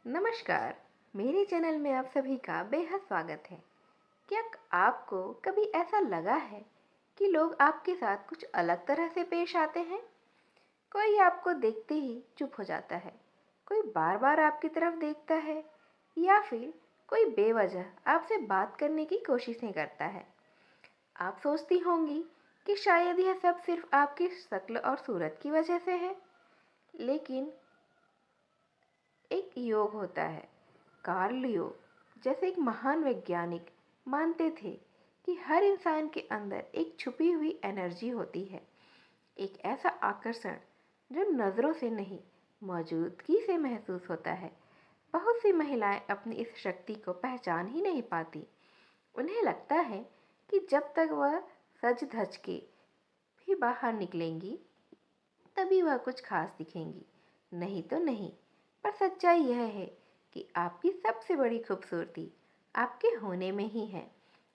नमस्कार। मेरे चैनल में आप सभी का बेहद स्वागत है। क्या आपको कभी ऐसा लगा है कि लोग आपके साथ कुछ अलग तरह से पेश आते हैं? कोई आपको देखते ही चुप हो जाता है, कोई बार बार आपकी तरफ देखता है, या फिर कोई बेवजह आपसे बात करने की कोशिशें करता है। आप सोचती होंगी कि शायद यह सब सिर्फ आपकी शक्ल और सूरत की वजह से है, लेकिन एक योग होता है। कार्ल योग जैसे एक महान वैज्ञानिक मानते थे कि हर इंसान के अंदर एक छुपी हुई एनर्जी होती है, एक ऐसा आकर्षण जो नज़रों से नहीं, मौजूदगी से महसूस होता है। बहुत सी महिलाएं अपनी इस शक्ति को पहचान ही नहीं पाती। उन्हें लगता है कि जब तक वह सज धज के भी बाहर निकलेंगी, तभी वह कुछ खास दिखेंगी, नहीं तो नहीं। पर सच्चाई यह है कि आपकी सबसे बड़ी खूबसूरती आपके होने में ही है,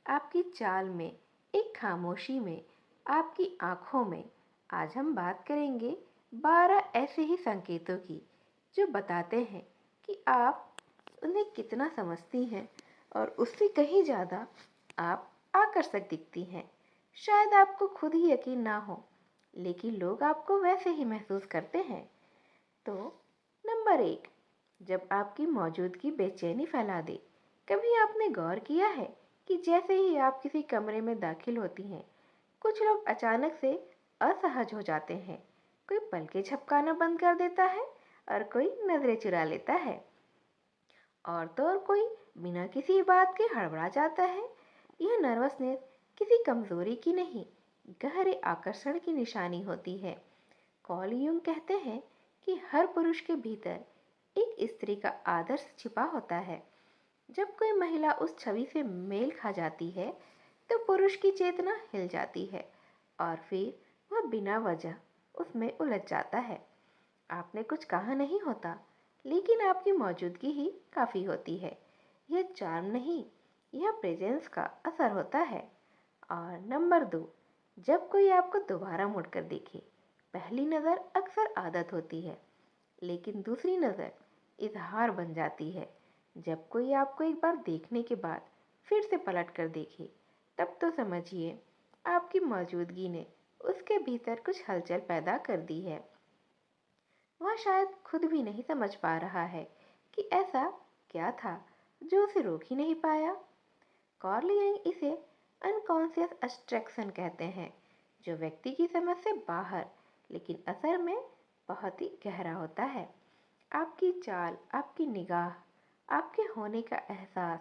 आपकी चाल में, एक खामोशी में, आपकी आंखों में। आज हम बात करेंगे 12 ऐसे ही संकेतों की जो बताते हैं कि आप उन्हें कितना समझती हैं, और उससे कहीं ज़्यादा आप आकर्षक दिखती हैं। शायद आपको खुद ही यकीन ना हो, लेकिन लोग आपको वैसे ही महसूस करते हैं। तो नंबर 1, जब आपकी मौजूदगी बेचैनी फैला दे। कभी आपने गौर किया है कि जैसे ही आप किसी कमरे में दाखिल होती हैं, कुछ लोग अचानक से असहज हो जाते हैं। कोई पलकें झपकाना बंद कर देता है, और कोई नजरें चुरा लेता है, और तो और कोई बिना किसी बात के हड़बड़ा जाता है। यह नर्वसनेस किसी कमजोरी की नहीं, गहरे आकर्षण की निशानी होती है। कॉल यूंग कहते हैं कि हर पुरुष के भीतर एक स्त्री का आदर्श छिपा होता है। जब कोई महिला उस छवि से मेल खा जाती है, तो पुरुष की चेतना हिल जाती है, और फिर वह बिना वजह उसमें उलझ जाता है। आपने कुछ कहा नहीं होता, लेकिन आपकी मौजूदगी ही काफ़ी होती है। यह चार्म नहीं, यह प्रेजेंस का असर होता है। और नंबर 2, जब कोई आपको दोबारा मुड़कर देखे। पहली नज़र अक्सर आदत होती है, लेकिन दूसरी नज़र इजहार बन जाती है। जब कोई आपको एक बार देखने के बाद फिर से पलट कर देखे, तब तो समझिए आपकी मौजूदगी ने उसके भीतर कुछ हलचल पैदा कर दी है। वह शायद खुद भी नहीं समझ पा रहा है कि ऐसा क्या था जो उसे रोक ही नहीं पाया। कार्ल यंग इसे अनकॉन्शियस अट्रैक्शन कहते हैं, जो व्यक्ति की समझ से बाहर, लेकिन असर में बहुत ही गहरा होता है। आपकी चाल, आपकी निगाह, आपके होने का एहसास,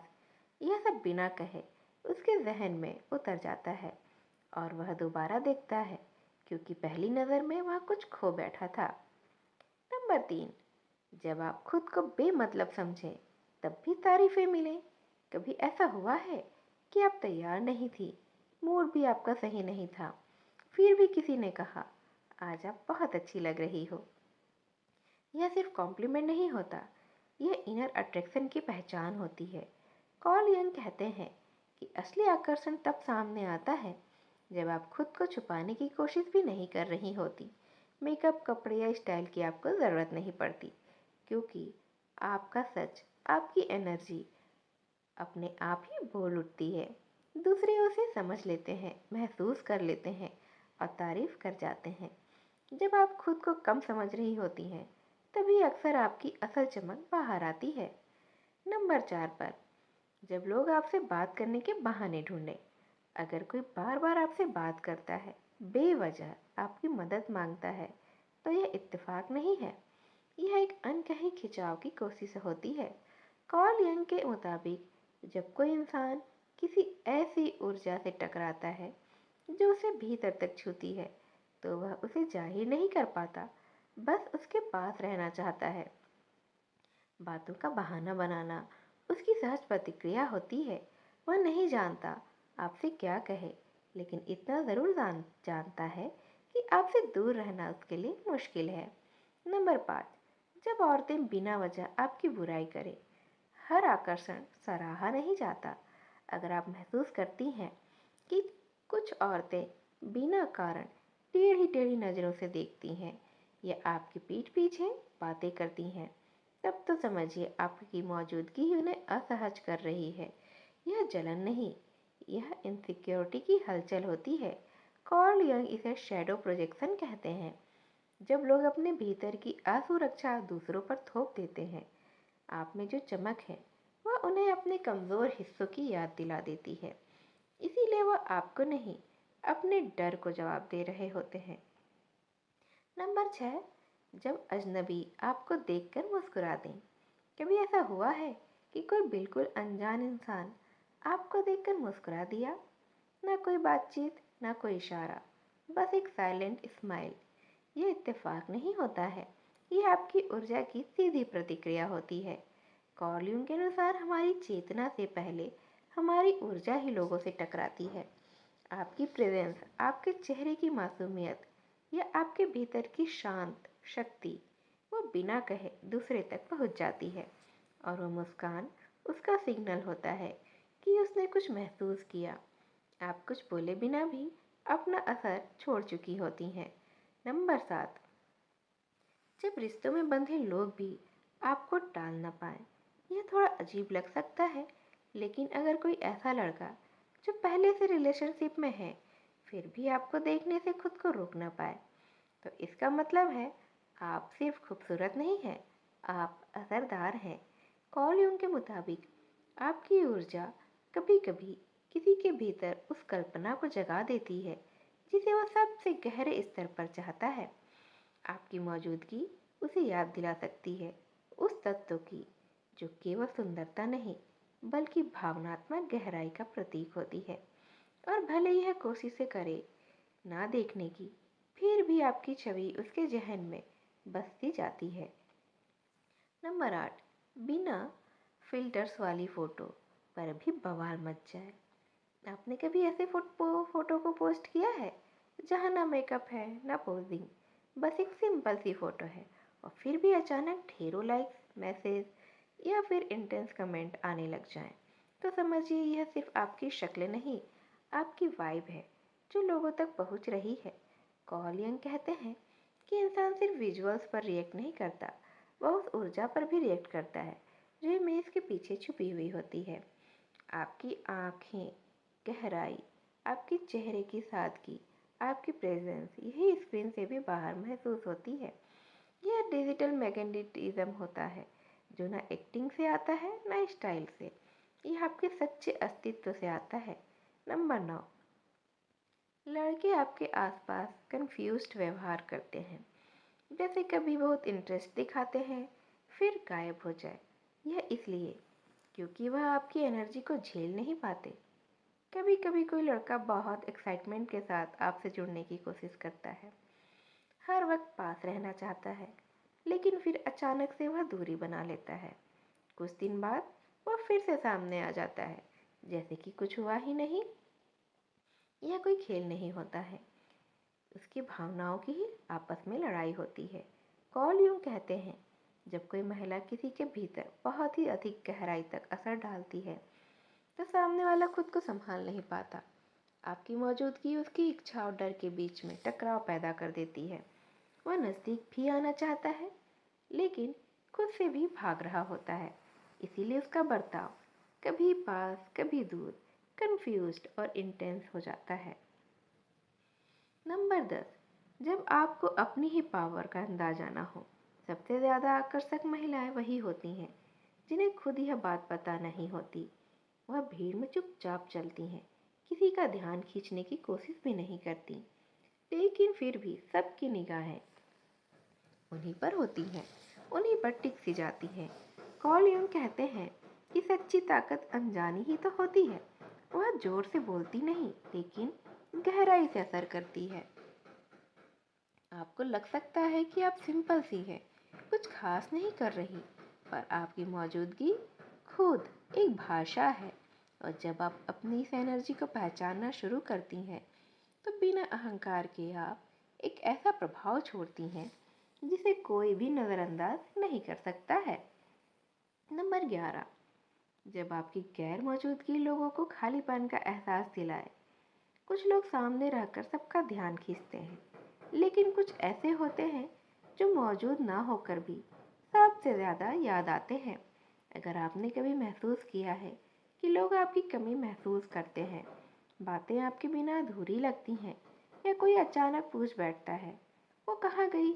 यह सब बिना कहे उसके जहन में उतर जाता है, और वह दोबारा देखता है, क्योंकि पहली नज़र में वह कुछ खो बैठा था। नंबर 3, जब आप खुद को बेमतलब समझें, तब भी तारीफें मिलें। कभी ऐसा हुआ है कि आप तैयार नहीं थी, मूड भी आपका सही नहीं था, फिर भी किसी ने कहा, आज आप बहुत अच्छी लग रही हो। यह सिर्फ कॉम्प्लीमेंट नहीं होता, यह इनर अट्रैक्शन की पहचान होती है। कॉल यंग कहते हैं कि असली आकर्षण तब सामने आता है जब आप खुद को छुपाने की कोशिश भी नहीं कर रही होती। मेकअप, कपड़े या स्टाइल की आपको ज़रूरत नहीं पड़ती, क्योंकि आपका सच, आपकी एनर्जी अपने आप ही बोल उठती है। दूसरे उसे समझ लेते हैं, महसूस कर लेते हैं, और तारीफ कर जाते हैं। जब आप खुद को कम समझ रही होती हैं, तभी अक्सर आपकी असल चमक बाहर आती है। नंबर 4 पर, जब लोग आपसे बात करने के बहाने ढूंढें। अगर कोई बार बार आपसे बात करता है, बेवजह आपकी मदद मांगता है, तो यह इत्तेफाक नहीं है, यह एक अनकही खिंचाव की कोशिश होती है। कॉल यंग के मुताबिक, जब कोई इंसान किसी ऐसी ऊर्जा से टकराता है जो उसे भीतर तक छूती है, तो वह उसे जाहिर नहीं कर पाता, बस उसके पास रहना चाहता है। बातों का बहाना बनाना उसकी सहज प्रतिक्रिया होती है। वह नहीं जानता आपसे क्या कहे, लेकिन इतना ज़रूर जानता है कि आपसे दूर रहना उसके लिए मुश्किल है। नंबर 5, जब औरतें बिना वजह आपकी बुराई करें। हर आकर्षण सराहा नहीं जाता। अगर आप महसूस करती हैं कि कुछ औरतें बिना कारण टेढ़ी टेढ़ी नज़रों से देखती हैं, या आपकी पीठ पीछे बातें करती हैं, तब तो समझिए आपकी मौजूदगी ही उन्हें असहज कर रही है। यह जलन नहीं, यह इनसिक्योरिटी की हलचल होती है। कार्ल यंग इसे शैडो प्रोजेक्शन कहते हैं। जब लोग अपने भीतर की असुरक्षा दूसरों पर थोप देते हैं। आप में जो चमक है वह उन्हें अपने कमज़ोर हिस्सों की याद दिला देती है। इसीलिए वह आपको नहीं, अपने डर को जवाब दे रहे होते हैं। नंबर 6, जब अजनबी आपको देखकर मुस्कुरा दें। कभी ऐसा हुआ है कि कोई बिल्कुल अनजान इंसान आपको देखकर मुस्कुरा दिया? ना कोई बातचीत, ना कोई इशारा, बस एक साइलेंट स्माइल। ये इत्तेफाक नहीं होता है, ये आपकी ऊर्जा की सीधी प्रतिक्रिया होती है। कार्ल यूंग के अनुसार हमारी चेतना से पहले हमारी ऊर्जा ही लोगों से टकराती है। आपकी प्रेजेंस, आपके चेहरे की मासूमियत या आपके भीतर की शांत शक्ति, वो बिना कहे दूसरे तक पहुंच जाती है। और वो मुस्कान उसका सिग्नल होता है कि उसने कुछ महसूस किया। आप कुछ बोले बिना भी अपना असर छोड़ चुकी होती हैं। नंबर 7, जब रिश्तों में बंधे लोग भी आपको टाल ना पाए। यह थोड़ा अजीब लग सकता है, लेकिन अगर कोई ऐसा लड़का जो पहले से रिलेशनशिप में है फिर भी आपको देखने से खुद को रोक ना पाए, तो इसका मतलब है आप सिर्फ खूबसूरत नहीं हैं, आप असरदार हैं। कार्ल यूंग के मुताबिक आपकी ऊर्जा कभी कभी किसी के भीतर उस कल्पना को जगा देती है जिसे वह सबसे गहरे स्तर पर चाहता है। आपकी मौजूदगी उसे याद दिला सकती है उस तत्व की जो केवल सुंदरता नहीं बल्कि भावनात्मक गहराई का प्रतीक होती है। और भले यह कोशिश करे ना देखने की, फिर भी आपकी छवि उसके जहन में बसती जाती है। नंबर 8, बिना फिल्टर्स वाली फोटो पर भी बवाल मच जाए। आपने कभी ऐसे फोटो को पोस्ट किया है जहाँ ना मेकअप है ना पोजिंग, बस एक सिंपल सी फोटो है और फिर भी अचानक ढेरों लाइक्स, मैसेज या फिर इंटेंस कमेंट आने लग जाएं? तो समझिए यह सिर्फ आपकी शक्ल नहीं, आपकी वाइब है जो लोगों तक पहुंच रही है। कार्ल यंग कहते हैं कि इंसान सिर्फ विजुअल्स पर रिएक्ट नहीं करता, वह उस ऊर्जा पर भी रिएक्ट करता है जो इमेज के पीछे छुपी हुई होती है। आपकी आँखें, गहराई, आपके चेहरे की सादगी, आपकी प्रेजेंस यही स्क्रीन से भी बाहर महसूस होती है। यह डिजिटल मैग्नेटिज्म होता है जो ना एक्टिंग से आता है ना स्टाइल से, यह आपके सच्चे अस्तित्व से आता है। नंबर 9, लड़के आपके आसपास कंफ्यूज्ड व्यवहार करते हैं। जैसे कभी बहुत इंटरेस्ट दिखाते हैं फिर गायब हो जाए। यह इसलिए क्योंकि वह आपकी एनर्जी को झेल नहीं पाते। कभी कभी कोई लड़का बहुत एक्साइटमेंट के साथ आपसे जुड़ने की कोशिश करता है, हर वक्त पास रहना चाहता है, लेकिन फिर अचानक से वह दूरी बना लेता है। कुछ दिन बाद वह फिर से सामने आ जाता है जैसे कि कुछ हुआ ही नहीं। यह कोई खेल नहीं होता है, उसकी भावनाओं की ही आपस में लड़ाई होती है। कार्ल यूं कहते हैं जब कोई महिला किसी के भीतर बहुत ही अधिक गहराई तक असर डालती है तो सामने वाला खुद को संभाल नहीं पाता। आपकी मौजूदगी उसकी इच्छा और डर के बीच में टकराव पैदा कर देती है। वह नज़दीक भी आना चाहता है लेकिन खुद से भी भाग रहा होता है। इसीलिए उसका बर्ताव कभी पास कभी दूर, कंफ्यूज्ड और इंटेंस हो जाता है। नंबर 10, जब आपको अपनी ही पावर का अंदाजा ना हो। सबसे ज़्यादा आकर्षक महिलाएं वही होती हैं जिन्हें खुद यह बात पता नहीं होती। वह भीड़ में चुपचाप चलती हैं, किसी का ध्यान खींचने की कोशिश भी नहीं करती, लेकिन फिर भी सबकी निगाहें उन्हीं पर होती हैं, उन्हीं पर टिक सी जाती हैं। कार्ल यूंग कहते हैं कि सच्ची ताकत अनजानी ही तो होती है। वह जोर से बोलती नहीं लेकिन गहराई से असर करती है। आपको लग सकता है कि आप सिंपल सी हैं, कुछ खास नहीं कर रही, पर आपकी मौजूदगी खुद एक भाषा है। और जब आप अपनी इस एनर्जी को पहचानना शुरू करती हैं तो बिना अहंकार के आप एक ऐसा प्रभाव छोड़ती हैं जिसे कोई भी नज़रअंदाज नहीं कर सकता है। नंबर 11, जब आपकी गैर मौजूदगी लोगों को खालीपन का एहसास दिलाए। कुछ लोग सामने रहकर सबका ध्यान खींचते हैं, लेकिन कुछ ऐसे होते हैं जो मौजूद ना होकर भी सबसे ज़्यादा याद आते हैं। अगर आपने कभी महसूस किया है कि लोग आपकी कमी महसूस करते हैं, बातें आपके बिना अधूरी लगती हैं, या कोई अचानक पूछ बैठता है, वो कहाँ गई,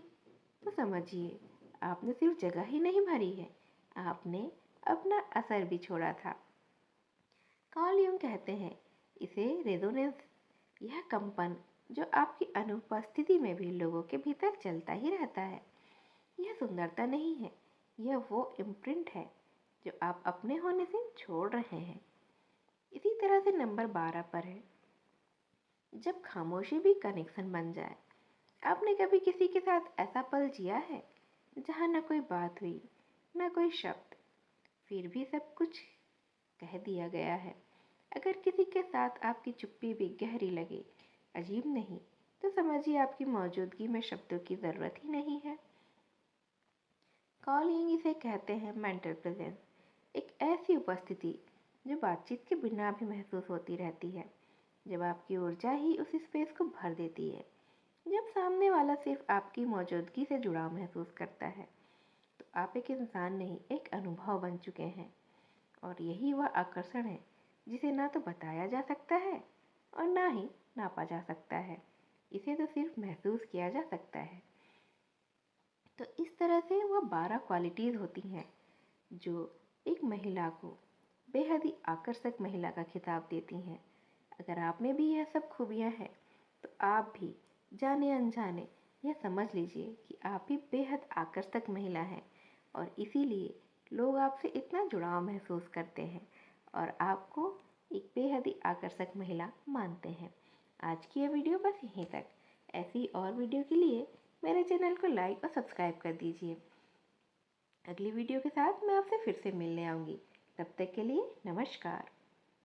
तो समझिए आपने सिर्फ जगह ही नहीं भरी है, आपने अपना असर भी छोड़ा था। कार्ल यूंग कहते हैं इसे रेजोनेंस, यह कंपन जो आपकी अनुपस्थिति में भी लोगों के भीतर चलता ही रहता है। यह सुंदरता नहीं है, यह वो इम्प्रिंट है जो आप अपने होने से छोड़ रहे हैं। इसी तरह से नंबर 12 पर है, जब खामोशी भी कनेक्शन बन जाए। आपने कभी किसी के साथ ऐसा पल जिया है जहाँ न कोई बात हुई, न कोई शब्द, फिर भी सब कुछ कह दिया गया है? अगर किसी के साथ आपकी चुप्पी भी गहरी लगे, अजीब नहीं, तो समझिए आपकी मौजूदगी में शब्दों की ज़रूरत ही नहीं है। कार्ल यूंग इसे कहते हैं मेंटल प्रेजेंस, एक ऐसी उपस्थिति जो बातचीत के बिना भी महसूस होती रहती है, जब आपकी ऊर्जा ही उस स्पेस को भर देती है, जब सामने वाला सिर्फ आपकी मौजूदगी से जुड़ाव महसूस करता है, तो आप एक इंसान नहीं, एक अनुभव बन चुके हैं। और यही वह आकर्षण है जिसे ना तो बताया जा सकता है और ना ही नापा जा सकता है, इसे तो सिर्फ महसूस किया जा सकता है। तो इस तरह से वह 12 क्वालिटीज़ होती हैं जो एक महिला को बेहद ही आकर्षक महिला का खिताब देती हैं। अगर आप में भी यह सब खूबियाँ हैं, तो आप भी जाने अनजाने यह समझ लीजिए कि आप भी बेहद आकर्षक महिला हैं, और इसीलिए लोग आपसे इतना जुड़ाव महसूस करते हैं और आपको एक बेहद ही आकर्षक महिला मानते हैं। आज की यह वीडियो बस यहीं तक। ऐसी और वीडियो के लिए मेरे चैनल को लाइक और सब्सक्राइब कर दीजिए। अगली वीडियो के साथ मैं आपसे फिर से मिलने आऊँगी। तब तक के लिए नमस्कार।